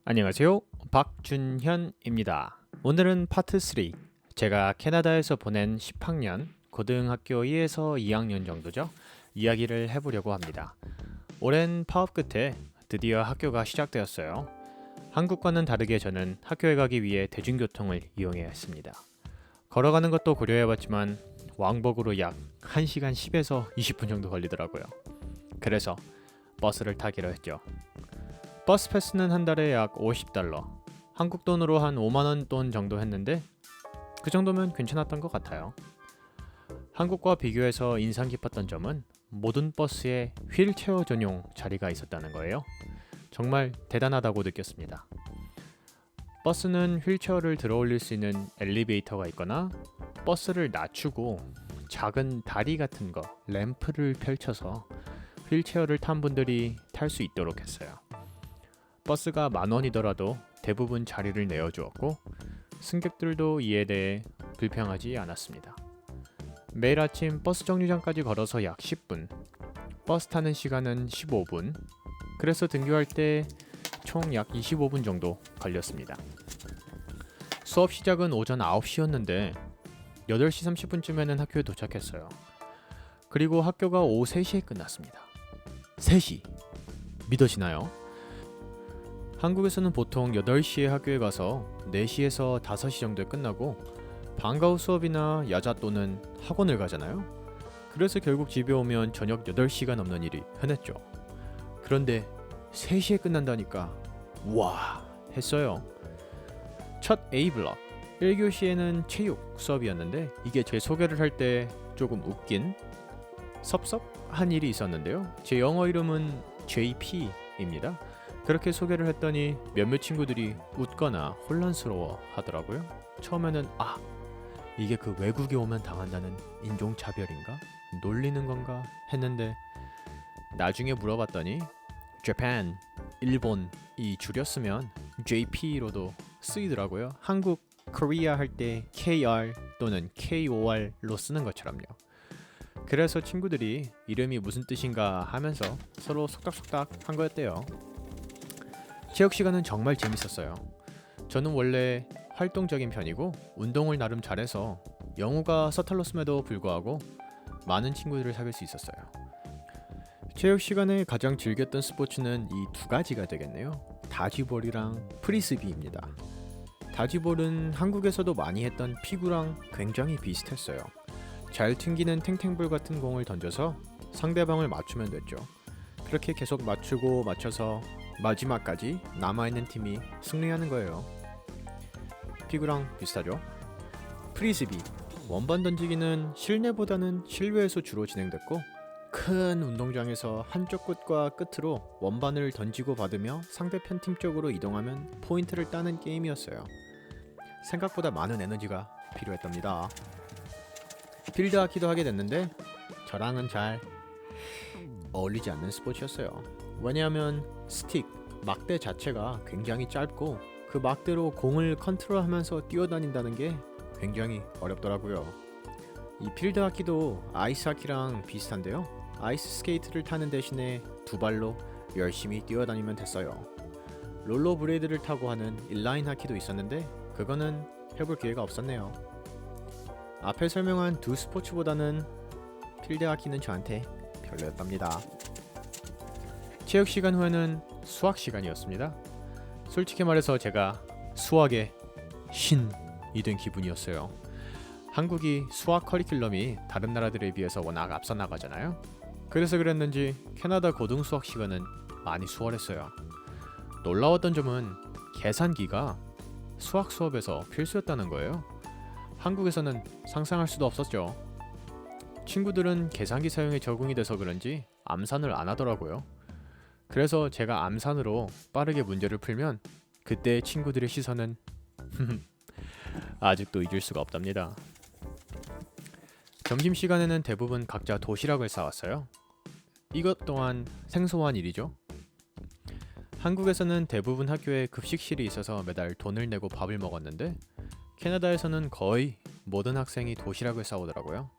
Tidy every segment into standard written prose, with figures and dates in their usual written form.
안녕하세요. 박준현입니다. 오늘은 파트 3. 제가 캐나다에서 보낸 10학년, 고등학교 1에서 2학년 정도죠. 이야기를 해보려고 합니다. 오랜 파업 끝에 드디어 학교가 시작되었어요. 한국과는 다르게 저는 학교에 가기 위해 대중교통을 이용해야 했습니다. 걸어가는 것도 고려해봤지만 왕복으로 약 1시간 10에서 20분 정도 걸리더라고요. 그래서 버스를 타기로 했죠. 버스 패스는 한 달에 약 50달러, 한국 돈으로 한 5만원 돈 정도 했는데 그 정도면 괜찮았던 것 같아요. 한국과 비교해서 인상 깊었던 점은 모든 버스에 휠체어 전용 자리가 있었다는 거예요. 정말 대단하다고 느꼈습니다. 버스는 휠체어를 들어올릴 수 있는 엘리베이터가 있거나 버스를 낮추고 작은 다리 같은 거, 램프를 펼쳐서 휠체어를 탄 분들이 탈 수 있도록 했어요. 버스가 10,000원이더라도 대부분 자리를 내어주었고 승객들도 이에 대해 불평하지 않았습니다. 매일 아침 버스 정류장까지 걸어서 약 10분, 버스 타는 시간은 15분, 그래서 등교할 때 총 약 25분 정도 걸렸습니다. 수업 시작은 오전 9시였는데 8시 30분쯤에는 학교에 도착했어요. 그리고 학교가 오후 3시에 끝났습니다. 3시! 믿어지나요? 한국에서는 보통 8시에 학교에 가서 4시에서 5시 정도에 끝나고 방과 후 수업이나 야자 또는 학원을 가잖아요. 그래서 결국 집에 오면 저녁 8시가 넘는 일이 흔했죠. 그런데 3시에 끝난다니까 와 했어요. 첫 A블럭 1교시에는 체육 수업이었는데 이게 제 소개를 할 때 조금 웃긴 섭섭한 일이 있었는데요. 제 영어 이름은 JP입니다. 그렇게 소개를 했더니 몇몇 친구들이 웃거나 혼란스러워 하더라고요. 처음에는 이게 그 외국에 오면 당한다는 인종차별인가? 놀리는 건가? 했는데 나중에 물어봤더니 Japan, 일본이 줄였으면 JP로도 쓰이더라고요. 한국 Korea 할 때 KR 또는 KOR로 쓰는 것처럼요. 그래서 친구들이 이름이 무슨 뜻인가 하면서 서로 속닥속닥 한 거였대요. 체육 시간은 정말 재밌었어요. 저는 원래 활동적인 편이고 운동을 나름 잘해서 영어가 서툴렀음에도 불구하고 많은 친구들을 사귈 수 있었어요. 체육 시간에 가장 즐겼던 스포츠는 이 두 가지가 되겠네요. 다지볼이랑 프리스비입니다. 다지볼은 한국에서도 많이 했던 피구랑 굉장히 비슷했어요. 잘 튕기는 탱탱볼 같은 공을 던져서 상대방을 맞추면 됐죠. 그렇게 계속 맞춰서 마지막까지 남아있는 팀이 승리하는 거예요. 피구랑 비슷하죠? 프리스비, 원반 던지기는 실내보다는 실외에서 주로 진행됐고 큰 운동장에서 한쪽 끝과 끝으로 원반을 던지고 받으며 상대편 팀 쪽으로 이동하면 포인트를 따는 게임이었어요. 생각보다 많은 에너지가 필요했답니다. 필드 하키도 하게 됐는데 저랑은 잘 어울리지 않는 스포츠였어요. 왜냐하면 스틱, 막대 자체가 굉장히 짧고 그 막대로 공을 컨트롤하면서 뛰어다닌다는 게 굉장히 어렵더라고요. 이 필드 하키도 아이스 하키랑 비슷한데요. 아이스 스케이트를 타는 대신에 두 발로 열심히 뛰어다니면 됐어요. 롤러 브레이드를 타고 하는 인라인 하키도 있었는데 그거는 해볼 기회가 없었네요. 앞에 설명한 두 스포츠보다는 필드 하키는 저한테 별로였답니다. 체육 시간 후에는 수학 시간이었습니다. 솔직히 말해서 제가 수학의 신이 된 기분이었어요. 한국이 수학 커리큘럼이 다른 나라들에 비해서 워낙 앞서 나가잖아요. 그래서 그랬는지 캐나다 고등 수학 시간은 많이 수월했어요. 놀라웠던 점은 계산기가 수학 수업에서 필수였다는 거예요. 한국에서는 상상할 수도 없었죠. 친구들은 계산기 사용에 적응이 돼서 그런지 암산을 안 하더라고요. 그래서 제가 암산으로 빠르게 문제를 풀면 그때 친구들의 시선은 아직도 잊을 수가 없답니다. 점심시간에는 대부분 각자 도시락을 싸왔어요. 이것 또한 생소한 일이죠. 한국에서는 대부분 학교에 급식실이 있어서 매달 돈을 내고 밥을 먹었는데 캐나다에서는 거의 모든 학생이 도시락을 싸오더라고요.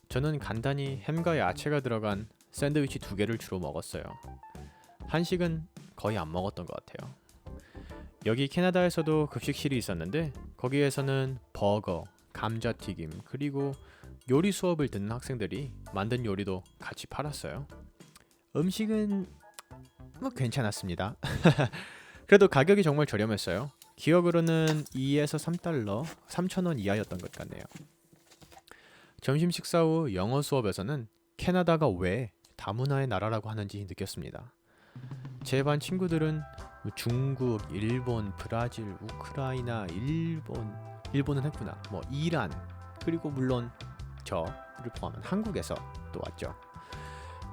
저는 간단히 햄과 야채가 들어간 샌드위치 2개를 주로 먹었어요. 한식은 거의 안 먹었던 것 같아요. 여기 캐나다에서도 급식실이 있었는데 거기에서는 버거, 감자튀김 그리고 요리 수업을 듣는 학생들이 만든 요리도 같이 팔았어요. 음식은 뭐 괜찮았습니다. 그래도 가격이 정말 저렴했어요. 기억으로는 2에서 3달러, 3,000원 이하였던 것 같네요. 점심 식사 후 영어 수업에서는 캐나다가 왜 다문화의 나라라고 하는지 느꼈습니다. 제 반 친구들은 중국, 일본, 브라질, 우크라이나, 일본은 했구나. 뭐 이란, 그리고 물론 저를 포함한 한국에서 또 왔죠.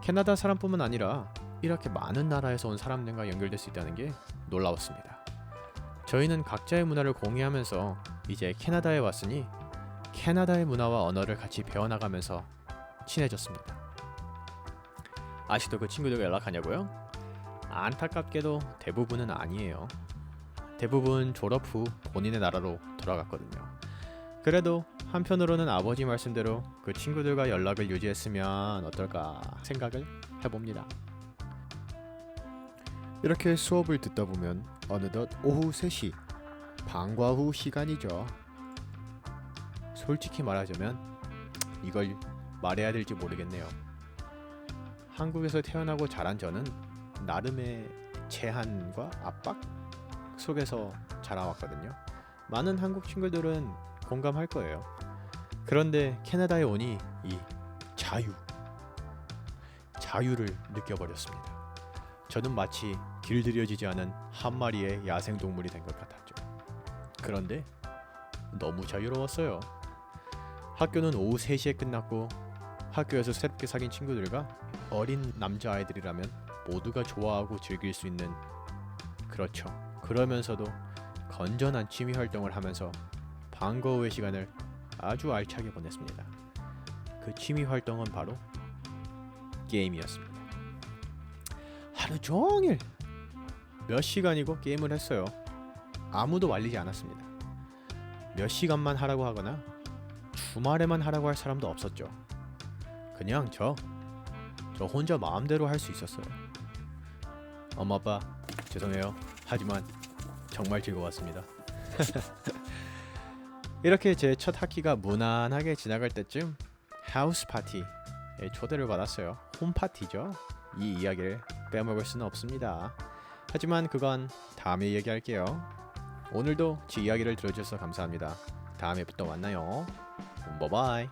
캐나다 사람뿐만 아니라 이렇게 많은 나라에서 온 사람들과 연결될 수 있다는 게 놀라웠습니다. 저희는 각자의 문화를 공유하면서 이제 캐나다에 왔으니 캐나다의 문화와 언어를 같이 배워나가면서 친해졌습니다. 아직도 그 친구들과 연락하냐고요? 안타깝게도 대부분은 아니에요. 대부분 졸업 후 본인의 나라로 돌아갔거든요. 그래도 한편으로는 아버지 말씀대로 그 친구들과 연락을 유지했으면 어떨까 생각을 해봅니다. 이렇게 수업을 듣다 보면 어느덧 오후 3시 방과 후 시간이죠. 솔직히 말하자면 이걸 말해야 될지 모르겠네요. 한국에서 태어나고 자란 저는 나름의 제한과 압박 속에서 자라왔거든요. 많은 한국 친구들은 공감할 거예요. 그런데 캐나다에 오니 이 자유를 느껴버렸습니다. 저는 마치 길들여지지 않은 한 마리의 야생동물이 된 것 같았죠. 그런데 너무 자유로웠어요. 학교는 오후 3시에 끝났고 학교에서 새롭게 사귄 친구들과 어린 남자아이들이라면 모두가 좋아하고 즐길 수 있는, 그렇죠, 그러면서도 건전한 취미 활동을 하면서 방과 후의 시간을 아주 알차게 보냈습니다. 그 취미 활동은 바로 게임이었습니다. 하루 종일 몇 시간이고 게임을 했어요. 아무도 말리지 않았습니다. 몇 시간만 하라고 하거나 주말에만 하라고 할 사람도 없었죠. 그냥 저 혼자 마음대로 할 수 있었어요. 엄마 아빠 죄송해요. 하지만 정말 즐거웠습니다. 이렇게 제 첫 학기가 무난하게 지나갈 때쯤 하우스 파티에 초대를 받았어요. 홈파티죠. 이 이야기를 빼먹을 수는 없습니다. 하지만 그건 다음에 얘기할게요. 오늘도 제 이야기를 들어주셔서 감사합니다. 다음에 또 만나요. 바이바이.